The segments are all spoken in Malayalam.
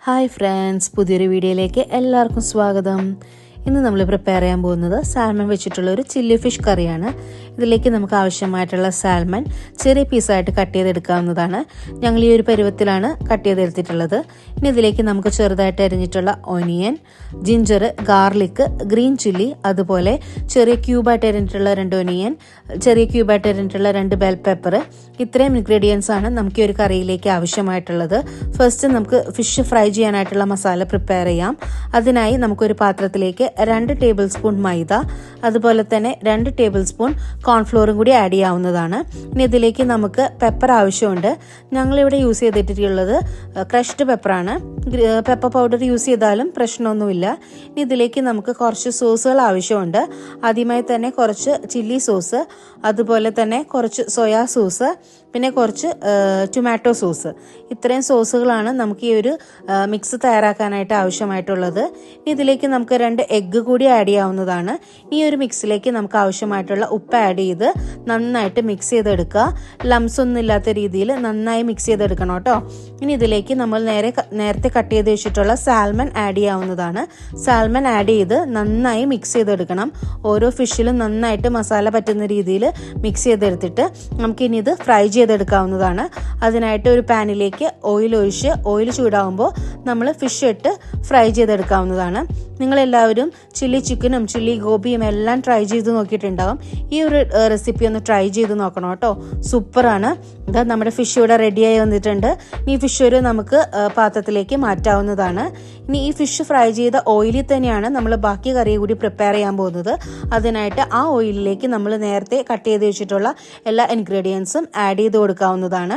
ഹായ് ഫ്രണ്ട്സ്, പുതിയൊരു വീഡിയോയിലേക്ക് എല്ലാവർക്കും സ്വാഗതം. ഇന്ന് നമ്മൾ പ്രിപ്പയർ ചെയ്യാൻ പോകുന്നത് സാൽമൺ വെച്ചിട്ടുള്ള ഒരു ചില്ലി ഫിഷ് കറിയാണ്. ഇതിലേക്ക് നമുക്ക് ആവശ്യമായിട്ടുള്ള സാൽമൺ ചെറിയ പീസായിട്ട് കട്ട് ചെയ്തെടുക്കാവുന്നതാണ്. ഞങ്ങൾ ഈ ഒരു പരുവത്തിലാണ് കട്ട് ചെയ്തെടുത്തിട്ടുള്ളത്. ഇനി ഇതിലേക്ക് നമുക്ക് ചെറുതായിട്ട് അരിഞ്ഞിട്ടുള്ള onion, ginger, garlic, green chilli, അതുപോലെ ചെറിയ ക്യൂബായിട്ട് അരിഞ്ഞിട്ടുള്ള 2 ഒനിയൻ, ചെറിയ ക്യൂബായിട്ട് അരിഞ്ഞിട്ടുള്ള 2 ബെൽ പെപ്പർ, ഇത്രയും ഇൻഗ്രീഡിയൻസ് ആണ് നമുക്ക് ഈ ഒരു കറിയിലേക്ക് ആവശ്യമായിട്ടുള്ളത്. ഫസ്റ്റ് നമുക്ക് ഫിഷ് ഫ്രൈ ചെയ്യാനായിട്ടുള്ള മസാല പ്രിപ്പയർ ചെയ്യാം. അതിനായി നമുക്കൊരു പാത്രത്തിലേക്ക് 2 ടേബിൾ സ്പൂൺ മൈദ, അതുപോലെ തന്നെ 2 ടേബിൾ സ്പൂൺ കോൺഫ്ലോറും കൂടി ആഡ് ചെയ്യാവുന്നതാണ്. ഇനി ഇതിലേക്ക് നമുക്ക് പെപ്പർ ആവശ്യമുണ്ട്. ഞങ്ങളിവിടെ യൂസ് ചെയ്തിട്ടുള്ളത് ക്രഷ്ഡ് പെപ്പറാണ്. പെപ്പർ പൗഡർ യൂസ് ചെയ്താലും പ്രശ്നമൊന്നുമില്ല. ഇനി ഇതിലേക്ക് നമുക്ക് കുറച്ച് സോസുകൾ ആവശ്യമുണ്ട്. ആദ്യമായി തന്നെ കുറച്ച് ചില്ലി സോസ്, അതുപോലെ തന്നെ കുറച്ച് സോയാ സോസ്, പിന്നെ കുറച്ച് ടൊമാറ്റോ സോസ്. ഇത്രയും സോസുകളാണ് നമുക്ക് ഈ ഒരു മിക്സ് തയ്യാറാക്കാനായിട്ട് ആവശ്യമായിട്ടുള്ളത്. ഇനി ഇതിലേക്ക് നമുക്ക് 2 എഗ്ഗ് കൂടി ആഡ് ചെയ്യാവുന്നതാണ്. ഈ ഒരു മിക്സിലേക്ക് നമുക്ക് ആവശ്യമായിട്ടുള്ള ഉപ്പ് ആഡ് ചെയ്ത് നന്നായിട്ട് മിക്സ് ചെയ്തെടുക്കുക. ലംസ് ഒന്നും ഇല്ലാത്ത രീതിയിൽ നന്നായി മിക്സ് ചെയ്തെടുക്കണം കേട്ടോ. ഇനി ഇതിലേക്ക് നമ്മൾ നേരത്തെ കട്ട് ചെയ്ത് വെച്ചിട്ടുള്ള സാൽമൺ ആഡ് ചെയ്യാവുന്നതാണ്. സാൽമൺ ആഡ് ചെയ്ത് നന്നായി മിക്സ് ചെയ്തെടുക്കണം. ഓരോ ഫിഷിലും നന്നായിട്ട് മസാല പറ്റുന്ന രീതിയിൽ മിക്സ് ചെയ്തെടുത്തിട്ട് നമുക്കിനി ഇത് ഫ്രൈ ചെയ്തെടുക്കാവുന്നതാണ്. അതിനായിട്ട് ഒരു പാനിലേക്ക് ഓയിൽ ഒഴിച്ച് ഓയിൽ ചൂടാകുമ്പോൾ നമ്മൾ ഫിഷ് ഇട്ട് ഫ്രൈ ചെയ്തെടുക്കാവുന്നതാണ്. നിങ്ങളെല്ലാവരും ചില്ലി ചിക്കനും ചില്ലി ഗോപിയും എല്ലാം ട്രൈ ചെയ്ത് നോക്കിയിട്ടുണ്ടാകും. ഈ ഒരു റെസിപ്പി ഒന്ന് ട്രൈ ചെയ്ത് നോക്കണം കേട്ടോ. സൂപ്പറാണ്. ഇതാ നമ്മുടെ ഫിഷ് ഇവിടെ റെഡിയായി വന്നിട്ടുണ്ട്. ഈ ഫിഷ് ഒരു നമുക്ക് പാത്രത്തിലേക്ക് മാറ്റാവുന്നതാണ്. ഇനി ഈ ഫിഷ് ഫ്രൈ ചെയ്ത ഓയിലിൽ തന്നെയാണ് നമ്മൾ ബാക്കി കറി കൂടി പ്രിപ്പയർ ചെയ്യാൻ പോകുന്നത്. അതിനായിട്ട് ആ ഓയിലിലേക്ക് നമ്മൾ നേരത്തെ കട്ട് ചെയ്ത് വെച്ചിട്ടുള്ള എല്ലാ ഇൻഗ്രീഡിയൻസും ആഡ് ചെയ്ത് കൊടുക്കാവുന്നതാണ്.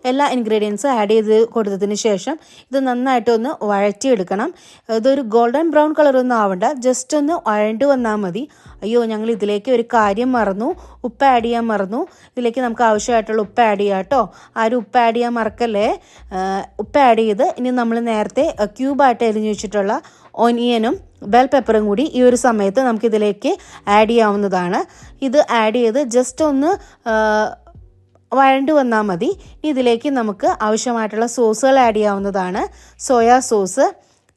എല്ലാ ഇൻഗ്രീഡിയൻസും ആഡ് ചെയ്ത് കൊടുത്തതിന് ശേഷം ഇത് നന്നായിട്ടൊന്ന് വഴറ്റിയെടുക്കണം. ഇതൊരു ഗോൾഡൻ ബ്രൗൺ കളറൊന്നും ആവണ്ട, ജസ്റ്റ് ഒന്ന് വഴണ്ട് വന്നാൽ മതി. അയ്യോ, ഞങ്ങൾ ഇതിലേക്ക് ഒരു കാര്യം മറന്നു, ഉപ്പ് ആഡ് ചെയ്യാൻ മറന്നു. ഇതിലേക്ക് നമുക്ക് ആവശ്യമായിട്ടുള്ള ഉപ്പ് ആഡ് ചെയ്യാം കേട്ടോ. ആരും ഉപ്പ് ആഡ് ചെയ്യാൻ മറക്കല്ലേ. ഉപ്പ് ആഡ് ചെയ്ത് ഇനി നമ്മൾ നേരത്തെ ക്യൂബായിട്ട് അരിഞ്ഞു വെച്ചിട്ടുള്ള ഓനിയനും ബെൽ പെപ്പറും കൂടി ഈ ഒരു സമയത്ത് നമുക്കിതിലേക്ക് ആഡ് ചെയ്യാവുന്നതാണ്. ഇത് ആഡ് ചെയ്ത് ജസ്റ്റ് ഒന്ന് വഴണ്ട് വന്നാൽ മതി. ഇതിലേക്ക് നമുക്ക് ആവശ്യമായിട്ടുള്ള സോസുകൾ ആഡ് ചെയ്യാവുന്നതാണ്. സോയാ സോസ്,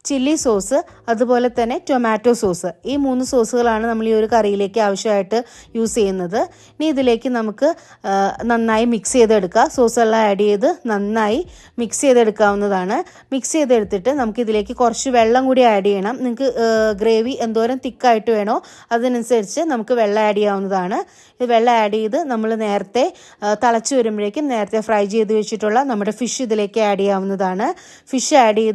ചില്ലി സോസ്, അതുപോലെ തന്നെ ടൊമാറ്റോ സോസ്. ഈ 3 സോസുകളാണ് നമ്മൾ ഈ ഒരു കറിയിലേക്ക് ആവശ്യമായിട്ട് യൂസ് ചെയ്യുന്നത്. ഇനി ഇതിലേക്ക് നമുക്ക് നന്നായി മിക്സ് ചെയ്തെടുക്കുക. സോസെല്ലാം ആഡ് ചെയ്ത് നന്നായി മിക്സ് ചെയ്തെടുക്കാവുന്നതാണ്. മിക്സ് ചെയ്തെടുത്തിട്ട് നമുക്ക് ഇതിലേക്ക് കുറച്ച് വെള്ളം കൂടി ആഡ് ചെയ്യണം. നിങ്ങൾക്ക് ഗ്രേവി എന്തോരം തിക്കായിട്ട് വേണോ അതിനനുസരിച്ച് നമുക്ക് വെള്ളം ആഡ് ചെയ്യാവുന്നതാണ്. ഇത് വെള്ളം ആഡ് ചെയ്ത് നമ്മൾ നേരത്തെ തിളച്ച് വരുമ്പോഴേക്കും നേരത്തെ ഫ്രൈ ചെയ്ത് വെച്ചിട്ടുള്ള നമ്മുടെ ഫിഷ് ഇതിലേക്ക് ആഡ് ചെയ്യാവുന്നതാണ്. ഫിഷ് ആഡ് ചെയ്ത്